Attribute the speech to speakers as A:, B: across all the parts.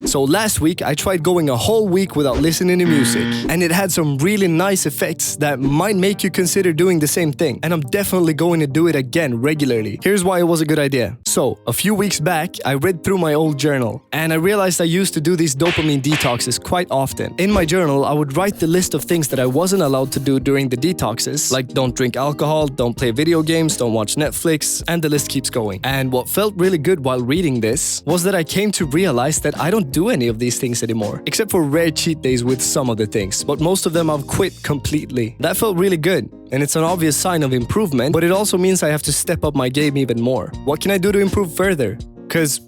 A: So last week, I tried going a whole week without listening to music, and it had some really nice effects that might make you consider doing the same thing, and I'm definitely going to do it again regularly. Here's why it was a good idea. So, a few weeks back, I read through my old journal, and I realized I used to do these dopamine detoxes quite often. In my journal, I would write the list of things that I wasn't allowed to do during the detoxes, like don't drink alcohol, don't play video games, don't watch Netflix, and the list keeps going. And what felt really good while reading this was that I came to realize that I don't do any of these things anymore, except for rare cheat days with some of the things, but most of them I've quit completely. That felt really good, and it's an obvious sign of improvement, but it also means I have to step up my game even more. What can I do to improve further? Because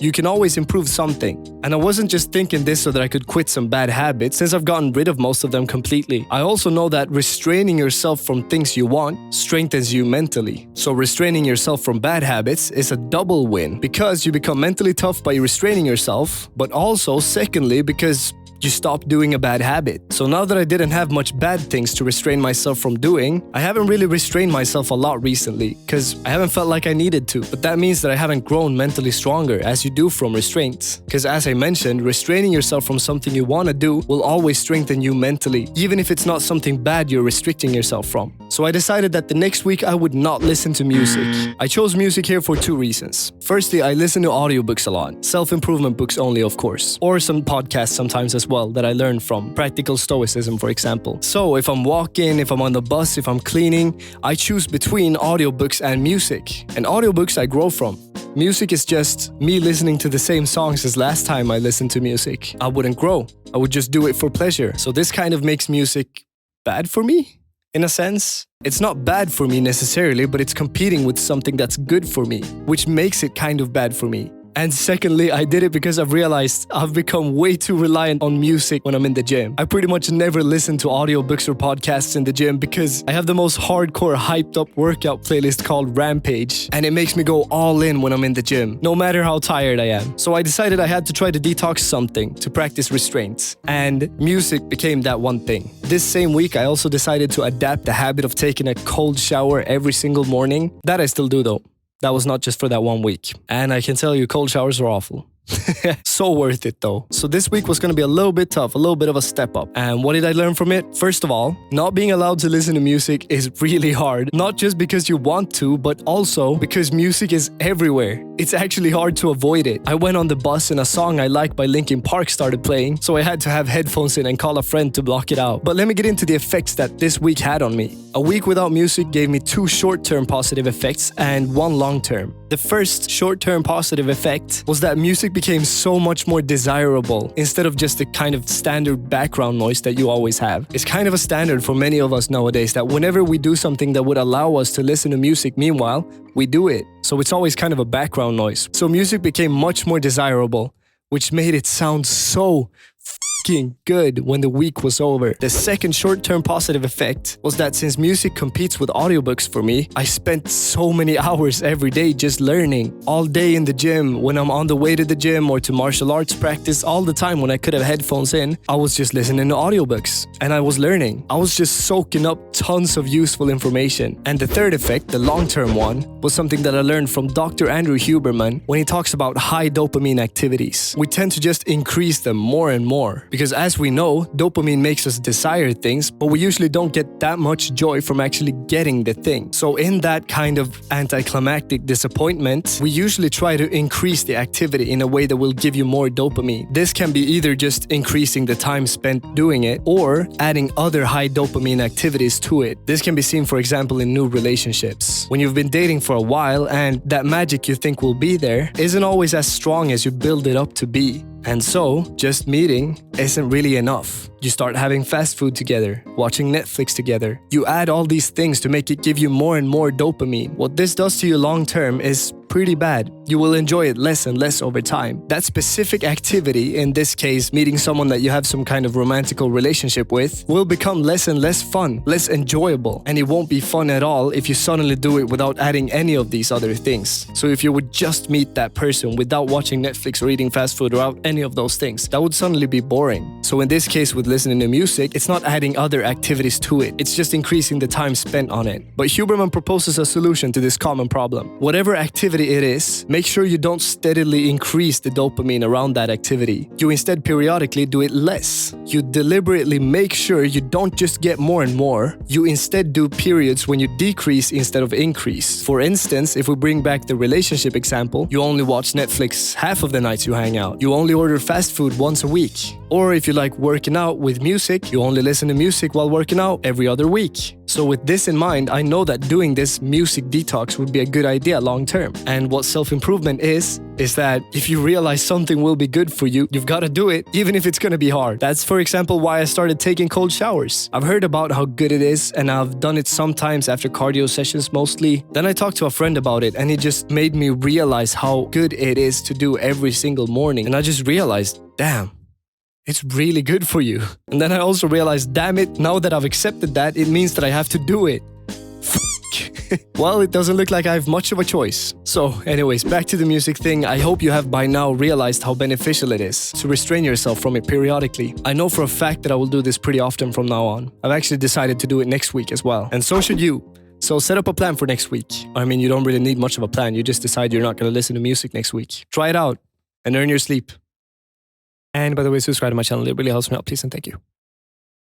A: you can always improve something. And I wasn't just thinking this so that I could quit some bad habits, since I've gotten rid of most of them completely. I also know that restraining yourself from things you want strengthens you mentally. So restraining yourself from bad habits is a double win, because you become mentally tough by restraining yourself, but also, secondly, because you stop doing a bad habit. So now that I didn't have much bad things to restrain myself from doing, I haven't really restrained myself a lot recently, because I haven't felt like I needed to. But that means that I haven't grown mentally stronger, as you do from restraints. Because as I mentioned, restraining yourself from something you want to do will always strengthen you mentally, even if it's not something bad you're restricting yourself from. So I decided that the next week I would not listen to music. I chose music here for two reasons. Firstly, I listen to audiobooks a lot. Self-improvement books only, of course. Or some podcasts sometimes as well that I learned from. Practical Stoicism, for example. So if I'm walking, if I'm on the bus, if I'm cleaning, I choose between audiobooks and music. And audiobooks I grow from. Music is just me listening to the same songs as last time I listened to music. I wouldn't grow. I would just do it for pleasure. So this kind of makes music bad for me? In a sense, it's not bad for me necessarily, but it's competing with something that's good for me, which makes it kind of bad for me. And secondly, I did it because I've realized I've become way too reliant on music when I'm in the gym. I pretty much never listen to audiobooks or podcasts in the gym because I have the most hardcore hyped up workout playlist called Rampage, and it makes me go all in when I'm in the gym, no matter how tired I am. So I decided I had to try to detox something to practice restraints, and music became that one thing. This same week, I also decided to adapt the habit of taking a cold shower every single morning. That I still do though. That was not just for that 1 week. And I can tell you, cold showers are awful. So worth it though. So this week was going to be a little bit tough, a little bit of a step up. And what did I learn from it? First of all, not being allowed to listen to music is really hard. Not just because you want to, but also because music is everywhere. It's actually hard to avoid it. I went on the bus and a song I like by Linkin Park started playing, so I had to have headphones in and call a friend to block it out. But let me get into the effects that this week had on me. A week without music gave me 2 short-term positive effects and 1 long-term. The first short-term positive effect was that music became so much more desirable instead of just the kind of standard background noise that you always have. It's kind of a standard for many of us nowadays that whenever we do something that would allow us to listen to music meanwhile, we do it. So it's always kind of a background noise. So music became much more desirable, which made it sound so good when the week was over. The second short-term positive effect was that since music competes with audiobooks for me, I spent so many hours every day just learning. All day in the gym, when I'm on the way to the gym or to martial arts practice, all the time when I could have headphones in, I was just listening to audiobooks and I was learning. I was just soaking up tons of useful information. And the third effect, the long-term one, was something that I learned from Dr. Andrew Huberman when he talks about high dopamine activities. We tend to just increase them more and more. Because as we know, dopamine makes us desire things, but we usually don't get that much joy from actually getting the thing. So in that kind of anticlimactic disappointment, we usually try to increase the activity in a way that will give you more dopamine. This can be either just increasing the time spent doing it or adding other high dopamine activities to it. This can be seen, for example, in new relationships. When you've been dating for a while and that magic you think will be there isn't always as strong as you build it up to be. And so, just meeting isn't really enough. You start having fast food together, watching Netflix together. You add all these things to make it give you more and more dopamine. What this does to you long term is pretty bad. You will enjoy it less and less over time. That specific activity, in this case, meeting someone that you have some kind of romantical relationship with, will become less and less fun, less enjoyable. And it won't be fun at all if you suddenly do it without adding any of these other things. So if you would just meet that person without watching Netflix or eating fast food or without any of those things, that would suddenly be boring. So in this case with listening to music, it's not adding other activities to it. It's just increasing the time spent on it. But Huberman proposes a solution to this common problem. Whatever activity activity it is, make sure you don't steadily increase the dopamine around that activity. You instead periodically do it less. You deliberately make sure you don't just get more and more. You instead do periods when you decrease instead of increase. For instance, if we bring back the relationship example, you only watch Netflix half of the nights you hang out. You only order fast food once a week. Or if you like working out with music, you only listen to music while working out every other week. So with this in mind, I know that doing this music detox would be a good idea long term. And what self-improvement is that if you realize something will be good for you, you've got to do it, even if it's going to be hard. That's, for example, why I started taking cold showers. I've heard about how good it is, and I've done it sometimes after cardio sessions mostly. Then I talked to a friend about it, and it just made me realize how good it is to do every single morning. And I just realized, damn, it's really good for you. And then I also realized, damn it, now that I've accepted that, it means that I have to do it. Well, it doesn't look like I have much of a choice. So anyways, back to the music thing. I hope you have by now realized how beneficial it is to restrain yourself from it periodically. I know for a fact that I will do this pretty often from now on. I've actually decided to do it next week as well. And so should you. So set up a plan for next week. I mean, you don't really need much of a plan. You just decide you're not going to listen to music next week. Try it out and earn your sleep. And by the way, subscribe to my channel. It really helps me out. Please and thank you.